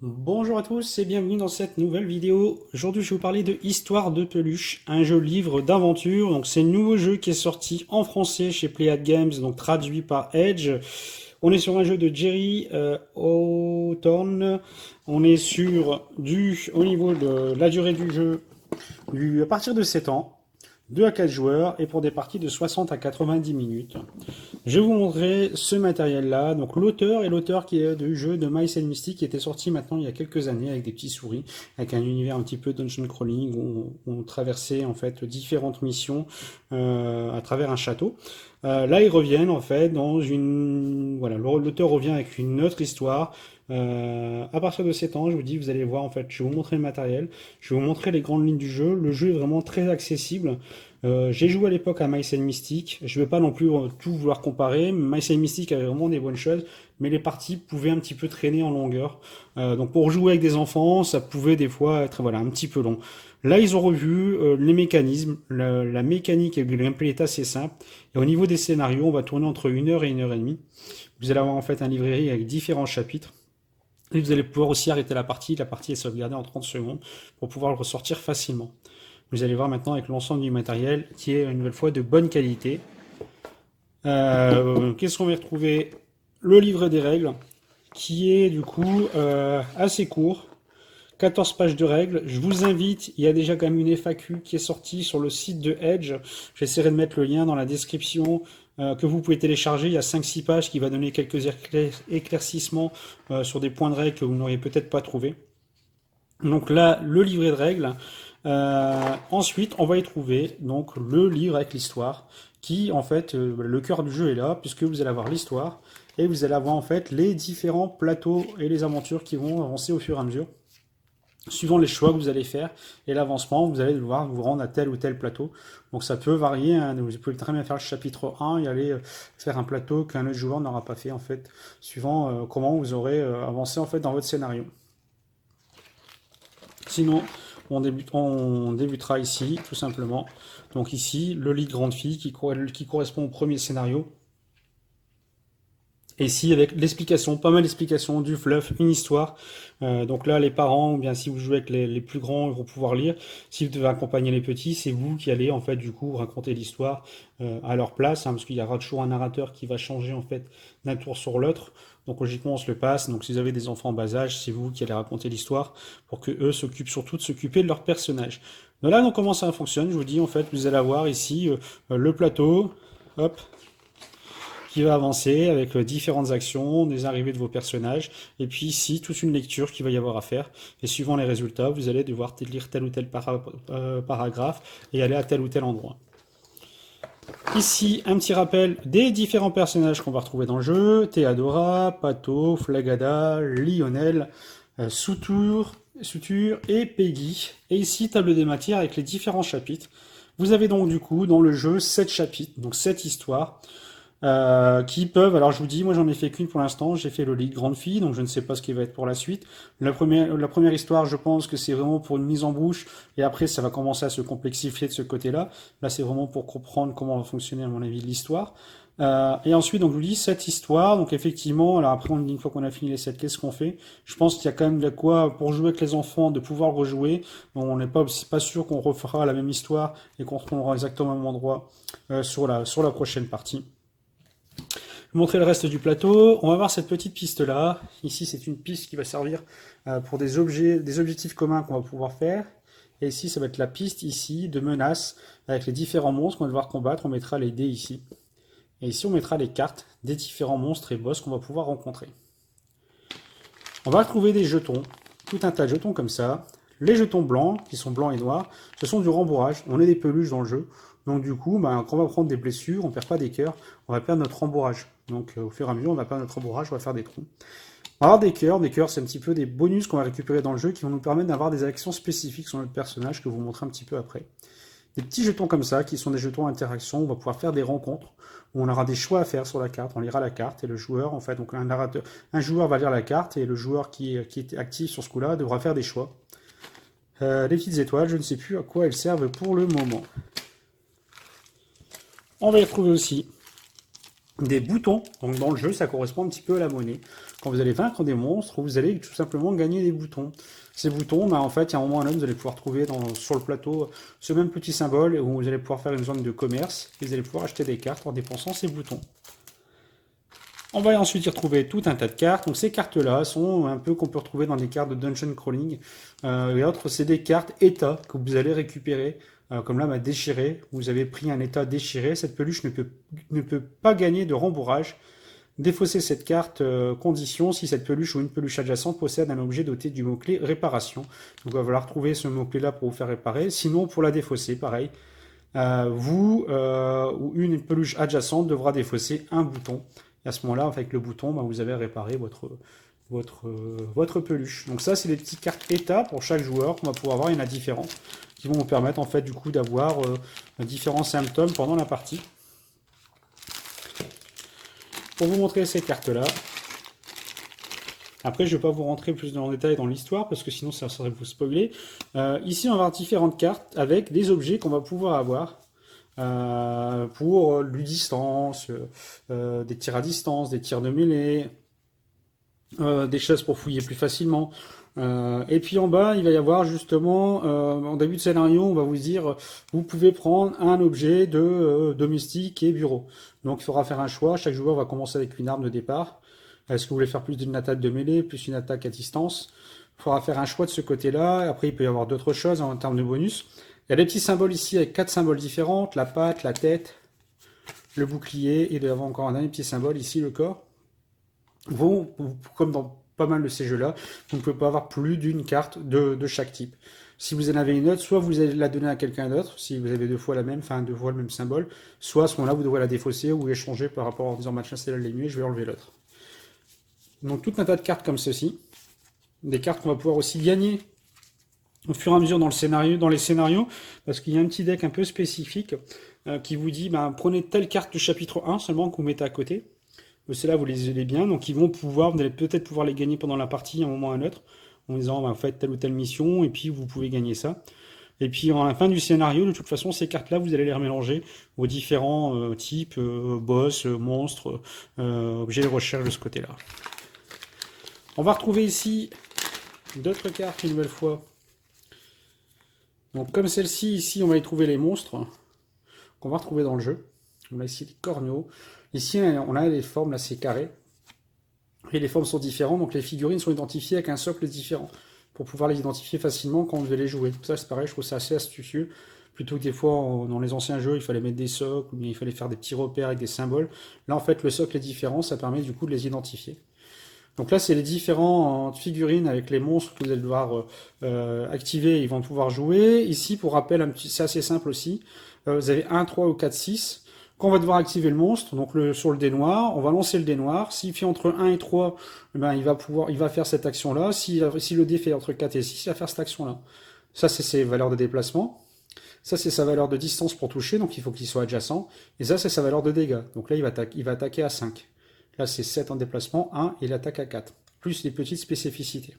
Bonjour à tous et bienvenue dans cette nouvelle vidéo. Aujourd'hui, je vais vous parler de Histoire de Peluche, un jeu livre d'aventure. Donc, c'est le nouveau jeu qui est sorti en français chez Pléiade Games, donc traduit par Edge. On est sur un jeu de Jerry Hawthorne. On est sur au niveau de la durée du jeu, à partir de 7 ans. 2 à 4 joueurs et pour des parties de 60 à 90 minutes. Je vais vous montrer ce matériel-là. Donc l'auteur est l'auteur qui est du jeu de Mice and Mystic qui était sorti maintenant il y a quelques années avec des petits souris, avec un univers un petit peu dungeon crawling où on traversait en fait différentes missions à travers un château. Là ils reviennent en fait dans une... Voilà, l'auteur revient avec une autre histoire. À partir de 7 ans, je vous dis, vous allez voir en fait, je vais vous montrer le matériel, je vais vous montrer les grandes lignes du jeu. Le jeu est vraiment très accessible. J'ai joué à l'époque à Mice and Mystic. Je ne vais pas non plus tout vouloir comparer. Mice and Mystic avait vraiment des bonnes choses, mais les parties pouvaient un petit peu traîner en longueur. Donc pour jouer avec des enfants, ça pouvait des fois être voilà un petit peu long. Là, ils ont revu les mécanismes, la mécanique et le gameplay est assez simple. Et au niveau des scénarios, on va tourner entre 1 heure et 1 heure et demie. Vous allez avoir en fait un livret avec différents chapitres. Et vous allez pouvoir aussi arrêter la partie. La partie est sauvegardée en 30 secondes pour pouvoir le ressortir facilement. Vous allez voir maintenant avec l'ensemble du matériel qui est une nouvelle fois de bonne qualité. Qu'est-ce qu'on va retrouver? Le livret des règles qui est du coup assez court. 14 pages de règles. Je vous invite, il y a déjà quand même une FAQ qui est sortie sur le site de Edge. J'essaierai de mettre le lien dans la description que vous pouvez télécharger. Il y a 5-6 pages qui va donner quelques éclaircissements sur des points de règles que vous n'auriez peut-être pas trouvé. Donc là, le livret de règles. Ensuite, on va y trouver donc le livre avec l'histoire, qui en fait, le cœur du jeu est là, puisque vous allez avoir l'histoire et vous allez avoir en fait les différents plateaux et les aventures qui vont avancer au fur et à mesure. Suivant les choix que vous allez faire et l'avancement, vous allez devoir vous rendre à tel ou tel plateau. Donc ça peut varier, hein. Vous pouvez très bien faire le chapitre 1 et aller faire un plateau qu'un autre joueur n'aura pas fait en fait, suivant comment vous aurez avancé en fait dans votre scénario. Sinon, on débutera ici, tout simplement. Donc ici, le lit de grande fille qui correspond au premier scénario. Et ici, avec l'explication, pas mal d'explications, du fluff, une histoire. Donc là, les parents, ou bien si vous jouez avec les plus grands, ils vont pouvoir lire. Si vous devez accompagner les petits, c'est vous qui allez, en fait, du coup, raconter l'histoire à leur place, hein, parce qu'il y aura toujours un narrateur qui va changer, en fait, d'un tour sur l'autre. Donc logiquement, on se le passe. Donc si vous avez des enfants en bas âge, c'est vous qui allez raconter l'histoire pour que eux s'occupent surtout de s'occuper de leur personnage. Donc là, donc comment ça fonctionne? Je vous dis, en fait, vous allez avoir ici le plateau, hop, qui va avancer avec différentes actions, des arrivées de vos personnages, et puis ici, toute une lecture qu'il va y avoir à faire. Et suivant les résultats, vous allez devoir lire tel ou tel paragraphe et aller à tel ou tel endroit. Ici, un petit rappel des différents personnages qu'on va retrouver dans le jeu. Théodora, Pato, Flagada, Lionel, Souture et Peggy. Et ici, table des matières avec les différents chapitres. Vous avez donc du coup dans le jeu 7 chapitres, donc 7 histoires. Qui peuvent, alors je vous dis, moi j'en ai fait qu'une pour l'instant, j'ai fait le lit de grande fille, donc je ne sais pas ce qui va être pour la suite. La première histoire, je pense que c'est vraiment pour une mise en bouche, et après ça va commencer à se complexifier de ce côté-là. Là, c'est vraiment pour comprendre comment va fonctionner, à mon avis, l'histoire. Et ensuite, donc je vous dis, cette histoire, donc effectivement, alors après, une fois qu'on a fini les 7, qu'est-ce qu'on fait? Je pense qu'il y a quand même de quoi, pour jouer avec les enfants, de pouvoir rejouer. Donc, on n'est pas sûr qu'on refera la même histoire et qu'on retrouvera exactement au même endroit sur la prochaine partie. Je vais montrer le reste du plateau. On va voir cette petite piste là. Ici, c'est une piste qui va servir pour des objectifs communs qu'on va pouvoir faire. Et ici, ça va être la piste ici de menaces avec les différents monstres qu'on va devoir combattre. On mettra les dés ici. Et ici, on mettra les cartes des différents monstres et boss qu'on va pouvoir rencontrer. On va trouver des jetons, tout un tas de jetons comme ça. Les jetons blancs, qui sont blancs et noirs, ce sont du rembourrage. On est des peluches dans le jeu. Donc du coup, quand on va prendre des blessures, on ne perd pas des cœurs, on va perdre notre rembourrage. Donc au fur et à mesure, on va perdre notre rembourrage, on va faire des trous. On va avoir des cœurs c'est un petit peu des bonus qu'on va récupérer dans le jeu qui vont nous permettre d'avoir des actions spécifiques sur notre personnage que je vous montrer un petit peu après. Des petits jetons comme ça, qui sont des jetons interaction, on va pouvoir faire des rencontres, où on aura des choix à faire sur la carte, on lira la carte, et le joueur, en fait, donc un joueur va lire la carte, et le joueur qui est actif sur ce coup-là devra faire des choix. Les petites étoiles, je ne sais plus à quoi elles servent pour le moment. On va y retrouver aussi des boutons. Donc dans le jeu, ça correspond un petit peu à la monnaie. Quand vous allez vaincre des monstres, vous allez tout simplement gagner des boutons. Ces boutons, en fait, il y a un moment ou un autre, vous allez pouvoir trouver sur le plateau ce même petit symbole où vous allez pouvoir faire une zone de commerce et vous allez pouvoir acheter des cartes en dépensant ces boutons. On va ensuite y retrouver tout un tas de cartes. Donc ces cartes-là sont un peu qu'on peut retrouver dans des cartes de dungeon crawling et autres. C'est des cartes état que vous allez récupérer. Comme là, déchiré. Vous avez pris un état déchiré. Cette peluche ne peut pas gagner de rembourrage. Défaussez cette carte condition si cette peluche ou une peluche adjacente possède un objet doté du mot-clé réparation. Donc il va falloir trouver ce mot-clé-là pour vous faire réparer. Sinon, pour la défausser, pareil. Vous ou une peluche adjacente devra défausser un bouton. Et à ce moment-là, avec le bouton, vous avez réparé votre peluche. Donc ça, c'est les petites cartes état pour chaque joueur qu'on va pouvoir avoir. Il y en a différents qui vont vous permettre en fait du coup d'avoir différents symptômes pendant la partie. Pour vous montrer ces cartes-là. Après, je ne vais pas vous rentrer plus dans le détail dans l'histoire parce que sinon ça serait vous spoiler. Ici, on va avoir différentes cartes avec des objets qu'on va pouvoir avoir. Pour du distance, des tirs à distance, des tirs de mêlée, des choses pour fouiller plus facilement. Et puis en bas, il va y avoir justement, en début de scénario, on va vous dire, vous pouvez prendre un objet de domestique et bureau. Donc il faudra faire un choix, chaque joueur va commencer avec une arme de départ. Est-ce que vous voulez faire plus d'une attaque de mêlée, plus une attaque à distance? Il faudra faire un choix de ce côté-là. Après, il peut y avoir d'autres choses en termes de bonus. Il y a des petits symboles ici avec 4 symboles différents, la patte, la tête, le bouclier, et il y avoir encore un dernier petit symbole ici, le corps. Vous, comme dans pas mal de ces jeux-là, vous ne pouvez pas avoir plus d'une carte de chaque type. Si vous en avez une autre, soit vous allez la donner à quelqu'un d'autre, si vous avez deux fois la même, enfin deux fois le même symbole, soit à ce moment-là, vous devrez la défausser ou échanger par rapport en disant machin c'est là les mieux, je vais enlever l'autre. Donc tout un tas de cartes comme ceci. Des cartes qu'on va pouvoir aussi gagner au fur et à mesure dans les scénarios, parce qu'il y a un petit deck un peu spécifique qui vous dit prenez telle carte du chapitre 1 seulement que vous mettez à côté. Celles-là, vous les avez bien, donc vous allez peut-être pouvoir les gagner pendant la partie à un moment ou à un autre, en disant faites telle ou telle mission, et puis vous pouvez gagner ça. Et puis à la fin du scénario, de toute façon, ces cartes-là, vous allez les remélanger aux différents types, boss, monstres, objets de recherche de ce côté-là. On va retrouver ici d'autres cartes une nouvelle fois. Donc comme celle-ci, ici, on va y trouver les monstres qu'on va retrouver dans le jeu. On a ici les corneaux. Ici, on a les formes, là c'est carré. Et les formes sont différentes, donc les figurines sont identifiées avec un socle différent. Pour pouvoir les identifier facilement quand on veut les jouer. Ça c'est pareil, je trouve ça assez astucieux. Plutôt que des fois, dans les anciens jeux, il fallait mettre des socles, ou bien il fallait faire des petits repères avec des symboles. Là en fait, le socle est différent, ça permet du coup de les identifier. Donc là, c'est les différentes figurines avec les monstres que vous allez devoir activer, ils vont pouvoir jouer. Ici, pour rappel, c'est assez simple aussi. Vous avez 1, 3 ou 4, 6. Quand on va devoir activer le monstre, donc sur le dé noir, on va lancer le dé noir. S'il fait entre 1 et 3, il va faire cette action-là. Si le dé fait entre 4 et 6, il va faire cette action-là. Ça, c'est ses valeurs de déplacement. Ça, c'est sa valeur de distance pour toucher, donc il faut qu'il soit adjacent. Et ça, c'est sa valeur de dégâts. Donc là, il va attaquer à 5. Là, c'est 7 en déplacement, 1, et il attaque à 4. Plus les petites spécificités.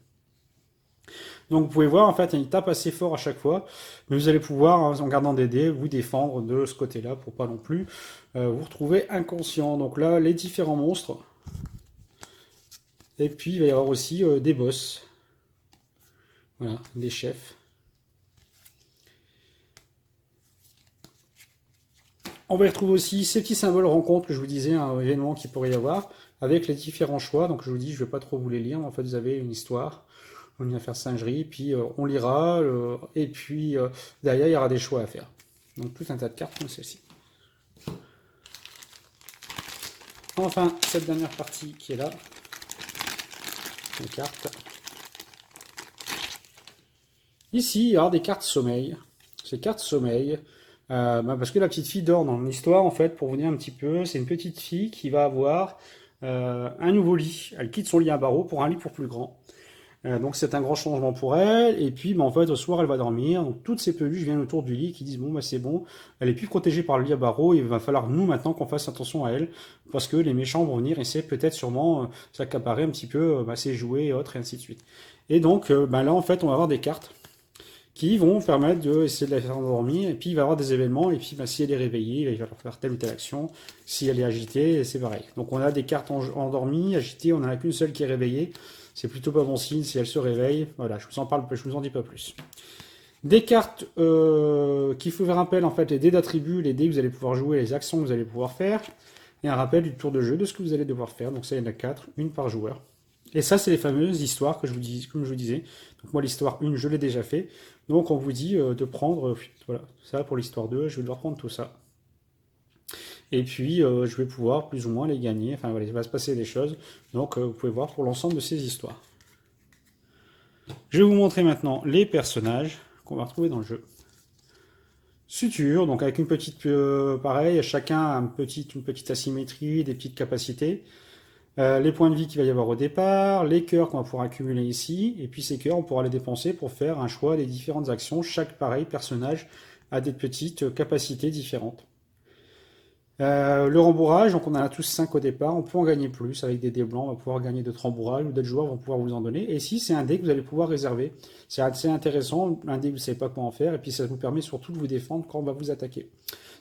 Donc vous pouvez voir, en fait, il tape assez fort à chaque fois, mais vous allez pouvoir, en gardant des dés, vous défendre de ce côté-là, pour pas non plus vous retrouver inconscient. Donc là, les différents monstres. Et puis, il va y avoir aussi des boss. Voilà, des chefs. On va y retrouver aussi ces petits symboles rencontres que je vous disais, un événement qu'il pourrait y avoir, avec les différents choix. Donc je vous dis, je ne vais pas trop vous les lire, mais en fait, vous avez une histoire. On vient faire singerie, puis on lira, et puis derrière, il y aura des choix à faire. Donc tout un tas de cartes comme celle-ci. Enfin, cette dernière partie qui est là. Les cartes. Ici, il y aura des cartes sommeil. Ces cartes sommeil, parce que la petite fille dort dans l'histoire, en fait, pour vous dire un petit peu, c'est une petite fille qui va avoir un nouveau lit. Elle quitte son lit à barreaux pour un lit pour plus grand. Donc c'est un grand changement pour elle, et puis en fait au soir elle va dormir, donc toutes ces peluches viennent autour du lit qui disent bon c'est bon, elle est plus protégée par le lit à barreaux, il va falloir nous maintenant qu'on fasse attention à elle, parce que les méchants vont venir essayer peut-être sûrement s'accaparer un petit peu ses jouets et autres et ainsi de suite. Et donc là en fait on va avoir des cartes qui vont permettre d'essayer de la faire endormir, et puis il va y avoir des événements, et puis bah, si elle est réveillée, il va falloir faire telle ou telle action, si elle est agitée, c'est pareil. Donc on a des cartes endormies, agitées, on n'en a qu'une seule qui est réveillée, c'est plutôt pas bon signe si elle se réveille, voilà, je vous en dis pas plus. Des cartes qui font rappel, en fait, les dés d'attributs, les dés que vous allez pouvoir jouer, les actions que vous allez pouvoir faire, et un rappel du tour de jeu de ce que vous allez devoir faire, donc ça il y en a 4, une par joueur. Et ça, c'est les fameuses histoires que comme je vous disais. Donc moi, l'histoire 1, je l'ai déjà fait. Donc on vous dit de prendre, voilà, ça pour l'histoire 2, je vais devoir prendre tout ça. Et puis, je vais pouvoir plus ou moins les gagner. Enfin, voilà, il va se passer des choses. Donc, vous pouvez voir pour l'ensemble de ces histoires. Je vais vous montrer maintenant les personnages qu'on va retrouver dans le jeu. Suture, donc avec une petite, pareil, chacun a une petite asymétrie, des petites capacités. Les points de vie qu'il va y avoir au départ, les cœurs qu'on va pouvoir accumuler ici, et puis ces cœurs, on pourra les dépenser pour faire un choix des différentes actions. Chaque pareil personnage a des petites capacités différentes. Le rembourrage, donc on en a tous 5 au départ, on peut en gagner plus avec des dés blancs, on va pouvoir gagner d'autres rembourrages ou d'autres joueurs vont pouvoir vous en donner. Et ici, c'est un dé que vous allez pouvoir réserver. C'est assez intéressant, un dé que vous ne savez pas quoi en faire, et puis ça vous permet surtout de vous défendre quand on va vous attaquer.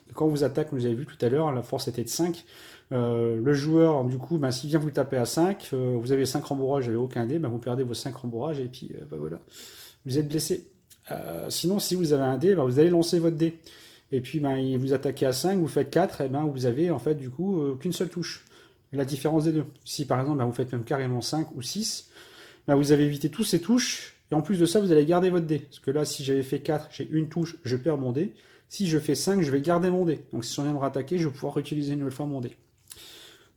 Et quand on vous attaque, vous avez vu tout à l'heure, la force était de 5. Le joueur, du coup, ben, s'il vient vous taper à 5, vous avez 5 rembourrages, vous n'avez aucun dé, ben, vous perdez vos 5 rembourrages, et puis ben, voilà, vous êtes blessé. Sinon, si vous avez un dé, ben, vous allez lancer votre dé. Et puis, ben, il vous attaquez à 5, vous faites 4, et ben, vous avez en fait du coup qu'une seule touche. La différence des deux. Si par exemple, ben, vous faites même carrément 5 ou 6, ben, vous avez évité toutes ces touches, et en plus de ça, vous allez garder votre dé. Parce que là, si j'avais fait 4, j'ai une touche, je perds mon dé. Si je fais 5, je vais garder mon dé. Donc si on vient me rattaquer, je vais pouvoir utiliser une nouvelle fois mon dé.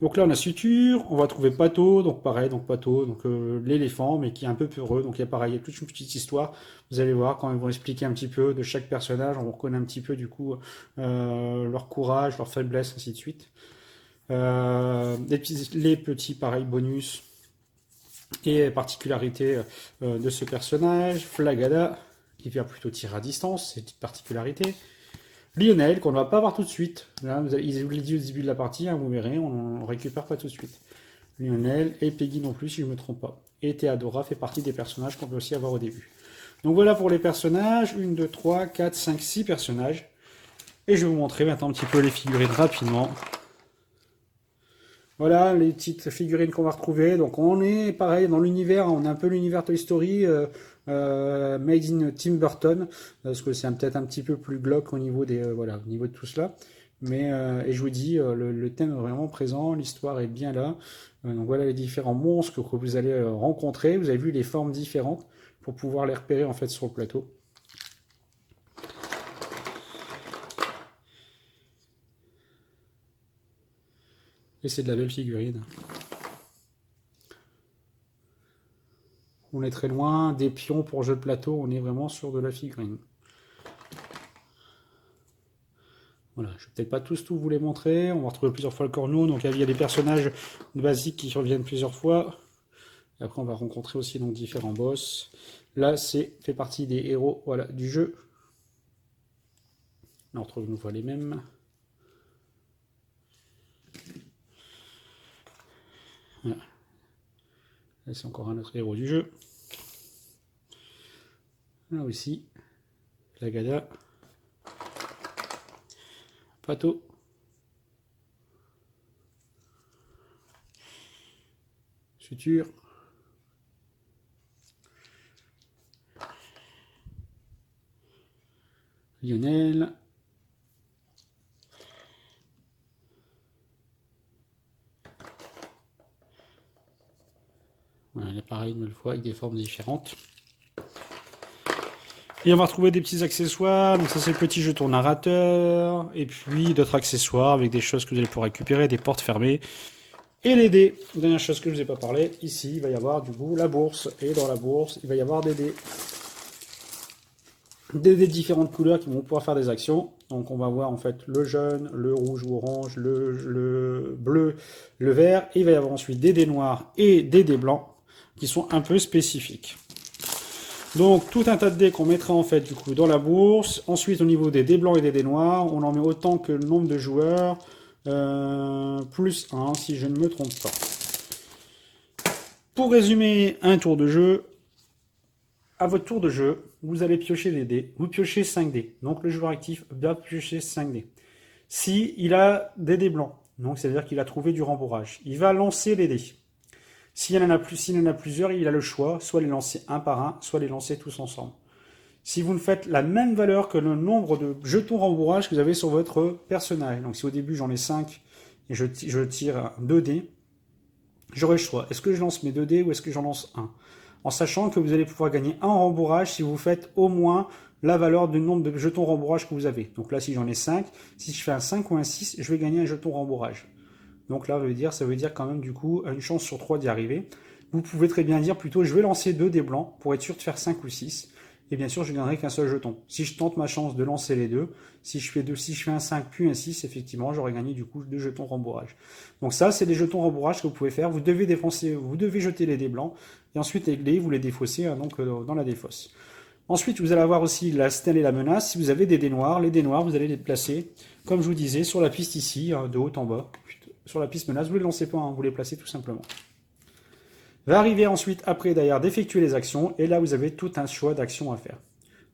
Donc là, on a suture, on va trouver Pato, donc pareil, donc Pato, donc l'éléphant, mais qui est un peu peureux. Donc il y a pareil, il y a toute une petite histoire. Vous allez voir quand ils vont expliquer un petit peu de chaque personnage, on reconnaît un petit peu du coup leur courage, leur faiblesse, ainsi de suite. Les petits pareil bonus et particularités de ce personnage. Flagada, qui vient plutôt tirer à distance, c'est une petite particularité. Lionel, qu'on ne va pas voir tout de suite. Là, ils vous l'ont dit au début de la partie, hein, vous verrez, on ne récupère pas tout de suite. Lionel et Peggy non plus, si je ne me trompe pas. Et Theodora fait partie des personnages qu'on peut aussi avoir au début. Donc voilà pour les personnages. 1, 2, 3, 4, 5, 6 personnages. Et je vais vous montrer maintenant un petit peu les figurines rapidement. Voilà les petites figurines qu'on va retrouver. Donc on est pareil dans l'univers, on a un peu l'univers Toy Story made in Tim Burton, parce que c'est peut-être un petit peu plus glauque au niveau des voilà, au niveau de tout cela. Mais et je vous dis, le thème est vraiment présent, l'histoire est bien là. Donc voilà les différents monstres que vous allez rencontrer. Vous avez vu les formes différentes pour pouvoir les repérer en fait sur le plateau. Et c'est de la belle figurine. On est très loin des pions pour jeu de plateau, on est vraiment sur de la figurine. Voilà, je vais peut-être pas tous tout vous les montrer, on va retrouver plusieurs fois le corneau, donc il y a des personnages basiques qui reviennent plusieurs fois. Et après on va rencontrer aussi donc différents boss. Là c'est fait partie des héros voilà, du jeu. Là on retrouve une fois les mêmes. Voilà. Là c'est encore un autre héros du jeu. Là aussi, Flagada, Pato, Suture, Lionel, voilà, pareil une nouvelle fois avec des formes différentes. Et on va retrouver des petits accessoires, donc ça c'est le petit jeton narrateur, et puis d'autres accessoires avec des choses que vous allez pouvoir récupérer, des portes fermées, et les dés. Dernière chose que je ne vous ai pas parlé, ici il va y avoir du coup la bourse, et dans la bourse il va y avoir des dés. Des dés de différentes couleurs qui vont pouvoir faire des actions. Donc on va voir en fait le jaune, le rouge ou orange, le bleu, le vert, et il va y avoir ensuite des dés noirs et des dés blancs qui sont un peu spécifiques. Donc tout un tas de dés qu'on mettra en fait du coup dans la bourse. Ensuite au niveau des dés blancs et des dés noirs, on en met autant que le nombre de joueurs, plus 1 si je ne me trompe pas. Pour résumer un tour de jeu, à votre tour de jeu, vous allez piocher des dés. Vous piochez 5 dés. Donc le joueur actif va piocher 5 dés. Si il a des dés blancs, donc ça veut dire qu'il a trouvé du rembourrage, il va lancer les dés. S'il en a plusieurs, il a le choix, soit les lancer un par un, soit les lancer tous ensemble. Si vous ne faites la même valeur que le nombre de jetons rembourrage que vous avez sur votre personnage, donc si au début j'en ai 5 et je tire 2 dés, j'aurai le choix. Est-ce que je lance mes 2 dés ou est-ce que j'en lance un? En sachant que vous allez pouvoir gagner un rembourrage si vous faites au moins la valeur du nombre de jetons rembourrage que vous avez. Donc là, si j'en ai 5, si je fais un 5 ou un 6, je vais gagner un jeton rembourrage. Donc là, ça veut dire quand même du coup une chance sur 3 d'y arriver. Vous pouvez très bien dire plutôt je vais lancer 2 dés blancs pour être sûr de faire 5 ou 6. Et bien sûr, je ne gagnerai qu'un seul jeton. Si je tente ma chance de lancer les deux, si je fais un 5 puis un 6, effectivement, j'aurai gagné du coup 2 jetons rembourrage. Donc ça, c'est des jetons rembourrage que vous pouvez faire. Vous devez jeter les dés blancs, et ensuite les dés, vous les défaussez dans la défausse. Ensuite, vous allez avoir aussi la stèle et la menace. Si vous avez des dés noirs, les dés noirs, vous allez les placer, comme je vous disais, sur la piste ici, de haut en bas. Sur la piste menace, vous ne les lancez pas, vous les placez tout simplement. Va arriver ensuite, après d'ailleurs, d'effectuer les actions, et là vous avez tout un choix d'actions à faire.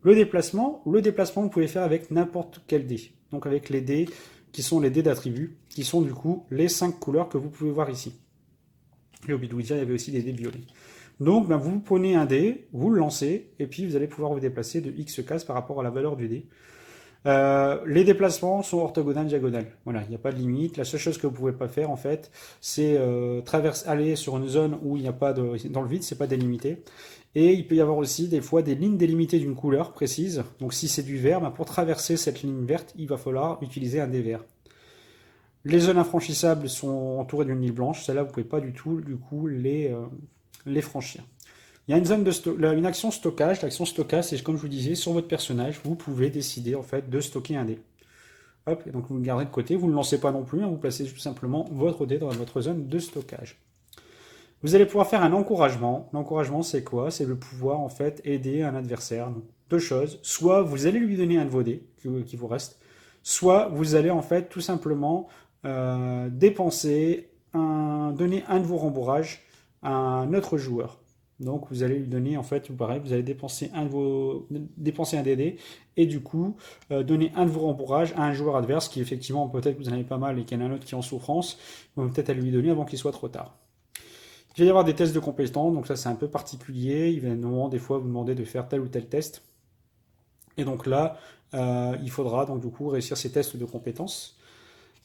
Le déplacement, vous pouvez faire avec n'importe quel dé. Donc avec les dés qui sont les dés d'attributs, qui sont du coup les 5 couleurs que vous pouvez voir ici. J'ai oublié de vous dire, il y avait aussi des dés violets. Donc vous prenez un dé, vous le lancez, et puis vous allez pouvoir vous déplacer de X cases par rapport à la valeur du dé. Les déplacements sont orthogonales, diagonales. Voilà, il n'y a pas de limite. La seule chose que vous pouvez pas faire, en fait, c'est aller sur une zone où il n'y a pas dans le vide, c'est pas délimité. Et il peut y avoir aussi des fois des lignes délimitées d'une couleur précise. Donc si c'est du vert, pour traverser cette ligne verte, il va falloir utiliser un dé vert. Les zones infranchissables sont entourées d'une ligne blanche. Celles-là, vous pouvez pas du tout, du coup, les franchir. Il y a une action stockage. L'action stockage, c'est comme je vous disais, sur votre personnage, vous pouvez décider en fait de stocker un dé. Hop, et donc vous le gardez de côté, vous ne le lancez pas non plus, vous placez tout simplement votre dé dans votre zone de stockage. Vous allez pouvoir faire un encouragement. L'encouragement, c'est quoi? C'est de pouvoir en fait aider un adversaire. Donc, deux choses. Soit vous allez lui donner un de vos dés qui vous reste, soit vous allez en fait tout simplement donner un de vos rembourrages à un autre joueur. Donc vous allez lui donner en fait, pareil, vous allez dépenser un DD et du coup donner un de vos rembourrages à un joueur adverse qui effectivement peut-être que vous en avez pas mal et qu'il y en a un autre qui est en souffrance, vous peut-être à lui donner avant qu'il soit trop tard. Il va y avoir des tests de compétences, donc ça c'est un peu particulier, il va normalement des fois vous demander de faire tel ou tel test. Et donc là, il faudra donc du coup réussir ces tests de compétences.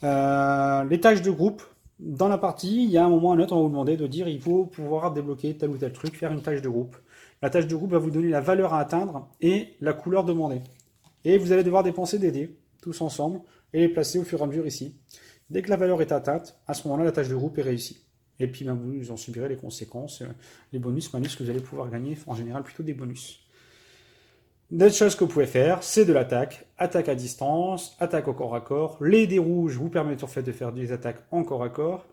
Les tâches de groupe, dans la partie, il y a un moment ou un autre, on va vous demander de dire il faut pouvoir débloquer tel ou tel truc, faire une tâche de groupe. La tâche de groupe va vous donner la valeur à atteindre et la couleur demandée. Et vous allez devoir dépenser des dés, tous ensemble, et les placer au fur et à mesure ici. Dès que la valeur est atteinte, à ce moment-là, la tâche de groupe est réussie. Et puis vous en subirez les conséquences, les bonus, malus que vous allez pouvoir gagner, en général plutôt des bonus. D'autres choses que vous pouvez faire, c'est de l'attaque, attaque à distance, attaque au corps à corps. Les dés rouges vous permettent en fait de faire des attaques en corps à corps,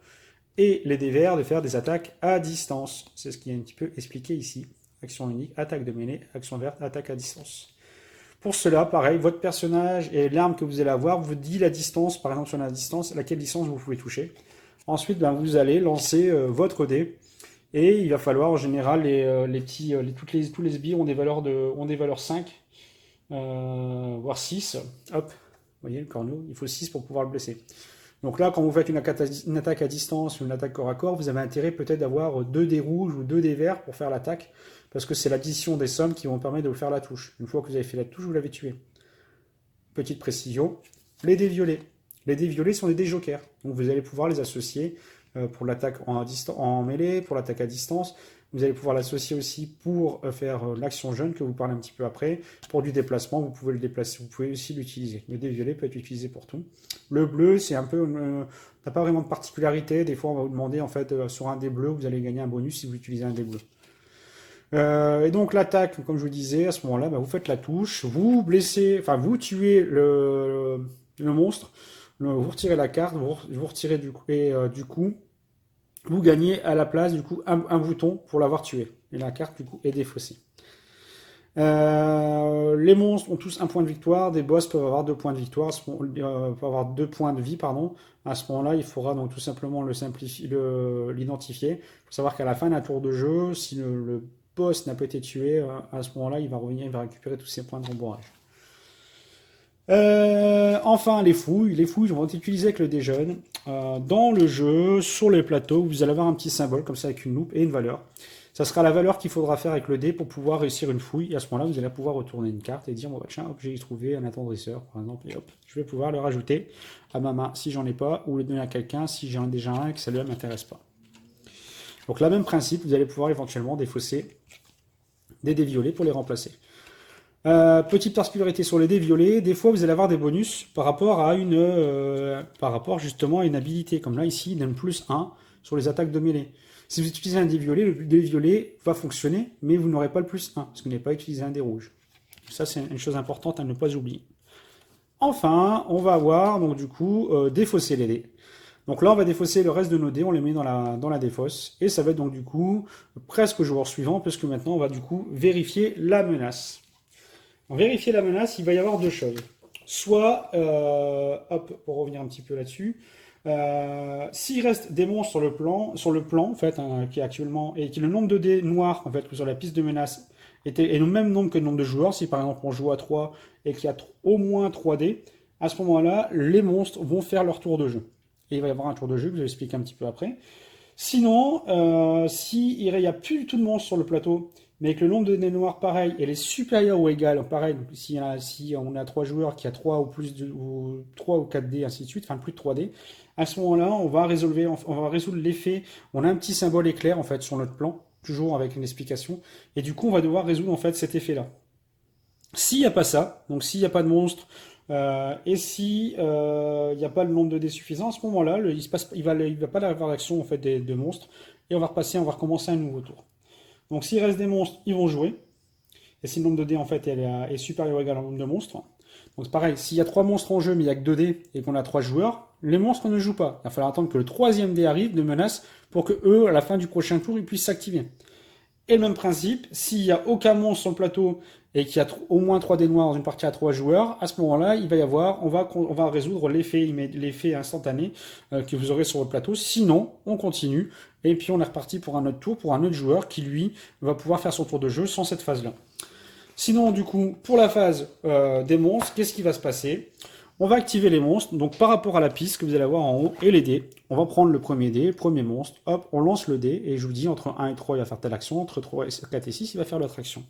et les dés verts de faire des attaques à distance. C'est ce qui est un petit peu expliqué ici. Action unique, attaque de mêlée, action verte, attaque à distance. Pour cela, pareil, votre personnage et l'arme que vous allez avoir vous dit la distance, par exemple sur la distance, laquelle distance vous pouvez toucher. Ensuite, vous allez lancer votre dé. Et il va falloir en général tous les sbires ont des valeurs 5, voire 6. Hop, vous voyez le corneau, il faut 6 pour pouvoir le blesser. Donc là, quand vous faites une attaque à distance ou une attaque corps à corps, vous avez intérêt peut-être d'avoir 2 dés rouges ou 2 dés verts pour faire l'attaque, parce que c'est l'addition des sommes qui vont permettre de vous faire la touche. Une fois que vous avez fait la touche, vous l'avez tué. Petite précision, les dés violets. Les dés violets sont des dés jokers, donc vous allez pouvoir les associer pour l'attaque en mêlée, pour l'attaque à distance. Vous allez pouvoir l'associer aussi pour faire l'action jeune que vous parlez un petit peu après. Pour du déplacement, vous pouvez le déplacer, vous pouvez aussi l'utiliser. Le dé violet peut être utilisé pour tout. Le bleu, c'est un peu, n'a pas vraiment de particularité. Des fois, on va vous demander en fait sur un dé bleu, vous allez gagner un bonus si vous utilisez un dé bleu. Et donc l'attaque, comme je vous disais, à ce moment-là, vous faites la touche, vous blessez, enfin vous tuez le monstre, vous retirez la carte, vous retirez du coup, vous gagnez à la place du coup un bouton pour l'avoir tué. Et la carte du coup est défaussée. Les monstres ont tous un point de victoire, des boss peuvent avoir 2 points de victoire, peuvent avoir 2 points de vie, pardon. À ce moment-là, il faudra donc tout simplement l'identifier. Il faut savoir qu'à la fin d'un tour de jeu, si boss n'a pas été tué, à ce moment-là, il va revenir, il va récupérer tous ses points de rembourrage. Enfin, les fouilles. Les fouilles vont être utilisées avec le déjeune. Dans le jeu, sur les plateaux, vous allez avoir un petit symbole comme ça avec une loupe et une valeur. Ça sera la valeur qu'il faudra faire avec le dé pour pouvoir réussir une fouille. Et à ce moment-là, vous allez pouvoir retourner une carte et dire, bon, bah, tiens, hop, j'ai trouvé un attendrisseur, par exemple, et hop, je vais pouvoir le rajouter à ma main si j'en ai pas, ou le donner à quelqu'un si j'en ai déjà un et que ça ne m'intéresse pas. Donc, là, même principe, vous allez pouvoir éventuellement défausser des dés violets pour les remplacer. Petite particularité sur les dés violets, des fois vous allez avoir des bonus par rapport à justement à une habilité, comme là ici, il donne plus 1 sur les attaques de mêlée. Si vous utilisez un dé violet, le dé violet va fonctionner, mais vous n'aurez pas le plus 1, parce que vous n'avez pas utilisé un dé rouge. Ça, c'est une chose importante à ne pas oublier. Enfin, on va avoir, donc du coup, défausser les dés. Donc là, on va défausser le reste de nos dés, on les met dans la défausse, et ça va être donc du coup presque au joueur suivant, puisque maintenant on va du coup vérifier la menace. Pour vérifier la menace, il va y avoir deux choses. Soit, hop, pour revenir un petit peu là-dessus, s'il reste des monstres sur le plan en fait, qui est actuellement, et qui le nombre de dés noirs en fait, sur la piste de menace est le même nombre que le nombre de joueurs, si par exemple on joue à 3 et qu'il y a au moins 3 dés, à ce moment-là, les monstres vont faire leur tour de jeu. Et il va y avoir un tour de jeu que je vais expliquer un petit peu après. Sinon, s'il n'y a plus du tout de monstres sur le plateau, mais que le nombre de dés noirs, pareil, elle est supérieur ou égal, pareil, si on a 3 joueurs qui a 3 ou plus ou 3 ou 4 dés, ainsi de suite, enfin plus de 3 dés, à ce moment-là, on va résoudre l'effet, on a un petit symbole éclair, en fait, sur notre plan, toujours avec une explication, et du coup, on va devoir résoudre, en fait, cet effet-là. S'il n'y a pas ça, donc s'il n'y a pas de monstre, et si il n'y a pas le nombre de dés suffisant, à ce moment-là, il va pas avoir l'action en fait de monstres, et on va recommencer un nouveau tour. Donc s'il reste des monstres, ils vont jouer. Et si le nombre de dés en fait est supérieur ou égal au nombre de monstres, donc c'est pareil, s'il y a 3 monstres en jeu mais il n'y a que 2 dés et qu'on a 3 joueurs, les monstres ne jouent pas. Il va falloir attendre que le troisième dé arrive de menace pour que eux, à la fin du prochain tour, ils puissent s'activer. Et le même principe, s'il n'y a aucun monstre sur le plateau et qu'il y a au moins 3 dés noirs dans une partie à 3 joueurs, à ce moment-là, il va y avoir, on va résoudre l'effet instantané que vous aurez sur le plateau. Sinon, on continue et puis on est reparti pour un autre tour, pour un autre joueur qui, lui, va pouvoir faire son tour de jeu sans cette phase-là. Sinon, du coup, pour la phase des monstres, qu'est-ce qui va se passer? On va activer les monstres, donc par rapport à la piste que vous allez avoir en haut et les dés, on va prendre le premier dé, le premier monstre, hop, on lance le dé, et je vous dis, entre 1 et 3, il va faire telle action, entre 3 et 4 et 6, il va faire l'autre action.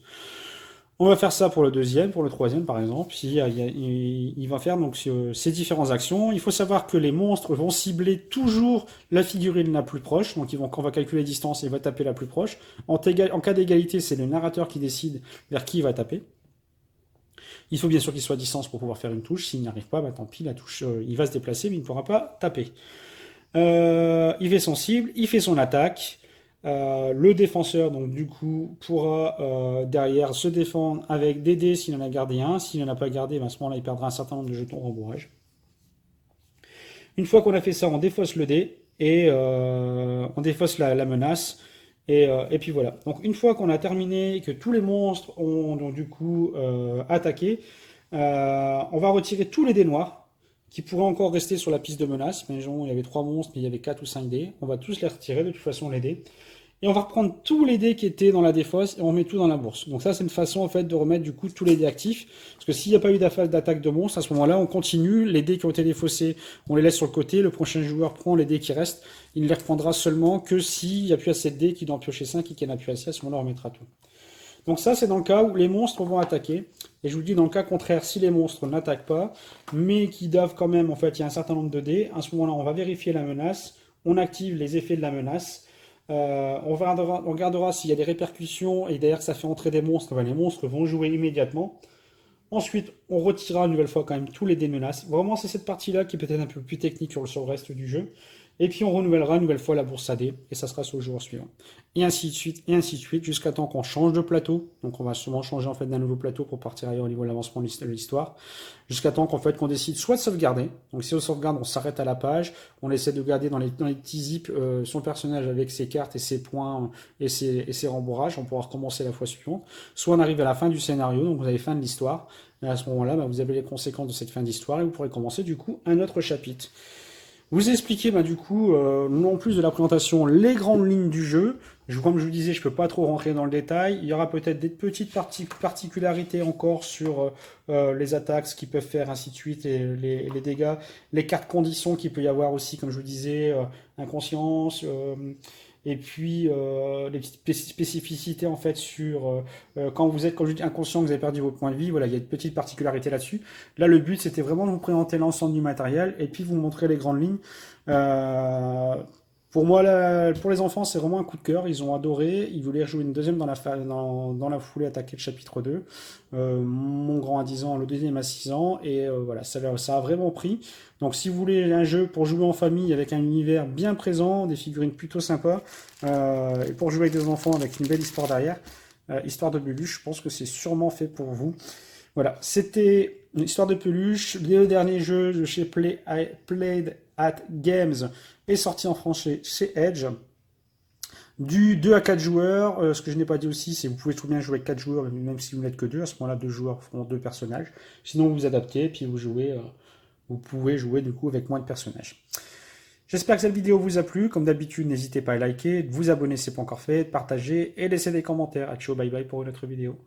On va faire ça pour le deuxième, pour le troisième par exemple, il va faire donc ces différentes actions. Il faut savoir que les monstres vont cibler toujours la figurine la plus proche, donc quand on va calculer la distance, il va taper la plus proche. En cas d'égalité, c'est le narrateur qui décide vers qui il va taper. Il faut bien sûr qu'il soit à distance pour pouvoir faire une touche. S'il n'y arrive pas, bah, tant pis, la touche, il va se déplacer, mais il ne pourra pas taper. Il fait son cible, il fait son attaque. Le défenseur, donc du coup, pourra derrière se défendre avec des dés s'il en a gardé un. S'il n'en a pas gardé, ben, à ce moment-là, il perdra un certain nombre de jetons rembourrage. Une fois qu'on a fait ça, on défausse le dé et on défausse la menace. Et puis voilà. Donc une fois qu'on a terminé, que tous les monstres ont donc, du coup attaqué, on va retirer tous les dés noirs qui pourraient encore rester sur la piste de menace. Imaginons, il y avait 3 monstres, mais il y avait 4 ou 5 dés. On va tous les retirer de toute façon les dés. Et on va reprendre tous les dés qui étaient dans la défausse et on met tout dans la bourse. Donc ça, c'est une façon en fait de remettre du coup tous les dés actifs. Parce que s'il n'y a pas eu phase d'attaque de monstre, à ce moment-là, on continue. Les dés qui ont été défaussés, on les laisse sur le côté. Le prochain joueur prend les dés qui restent. Il ne les reprendra seulement que s'il n'y a plus assez de dés, qu'il doit en piocher 5 et qu'il n'y en a plus assez. À ce moment-là, on remettra tout. Donc ça, c'est dans le cas où les monstres vont attaquer. Et je vous dis, dans le cas contraire, si les monstres n'attaquent pas, mais qui doivent quand même, en fait, il y a un certain nombre de dés, à ce moment-là, on va vérifier la menace. On active les effets de la menace. On regardera s'il y a des répercussions et d'ailleurs ça fait entrer des monstres, ben les monstres vont jouer immédiatement. Ensuite, on retirera une nouvelle fois quand même tous les dés menaces. Vraiment, c'est cette partie-là qui est peut-être un peu plus technique sur le reste du jeu. Et puis on renouvellera une nouvelle fois la bourse à dés, et ça sera sur le joueur suivant. Et ainsi de suite, jusqu'à temps qu'on change de plateau. Donc on va souvent changer en fait d'un nouveau plateau pour partir ailleurs au niveau de l'avancement de l'histoire. Jusqu'à temps qu'on décide soit de sauvegarder. Donc si on sauvegarde, on s'arrête à la page. On essaie de garder dans les petits zips son personnage avec ses cartes et ses points et ses rembourrages. On pourra recommencer la fois suivante. Soit on arrive à la fin du scénario, donc vous avez fin de l'histoire. Et à ce moment-là, vous avez les conséquences de cette fin d'histoire et vous pourrez commencer du coup un autre chapitre. Vous expliquer du coup, non plus de la présentation, les grandes lignes du jeu. Comme je vous disais, je ne peux pas trop rentrer dans le détail. Il y aura peut-être des petites particularités encore sur les attaques, ce qu'ils peuvent faire, ainsi de suite, et les dégâts, les cartes conditions qu'il peut y avoir aussi, comme je vous disais, inconscience, et puis les petites spécificités en fait sur quand vous êtes, comme je dis, inconscient, que vous avez perdu vos points de vie. Voilà, il y a une petite particularité là-dessus. Là, le but, c'était vraiment de vous présenter l'ensemble du matériel et puis vous montrer les grandes lignes. Euh, pour moi, pour les enfants, c'est vraiment un coup de cœur. Ils ont adoré. Ils voulaient jouer une deuxième dans la foulée, attaquer le chapitre 2. Mon grand a 10 ans, le deuxième a 6 ans. Et voilà, ça a vraiment pris. Donc si vous voulez un jeu pour jouer en famille avec un univers bien présent, des figurines plutôt sympas, et pour jouer avec des enfants avec une belle histoire derrière, histoire de peluche, je pense que c'est sûrement fait pour vous. Voilà, c'était une histoire de peluche. Le dernier jeu de chez Played at Games est sorti en français chez Edge. Du 2 à 4 joueurs. Ce que je n'ai pas dit aussi, c'est que vous pouvez tout bien jouer avec 4 joueurs, même si vous n'êtes que 2. À ce moment-là, 2 joueurs feront 2 personnages. Sinon, vous vous adaptez et puis vous jouez. Vous pouvez jouer du coup avec moins de personnages. J'espère que cette vidéo vous a plu. Comme d'habitude, n'hésitez pas à liker, de vous abonner si ce n'est pas encore fait, de partager et laisser des commentaires. Ciao, bye bye pour une autre vidéo.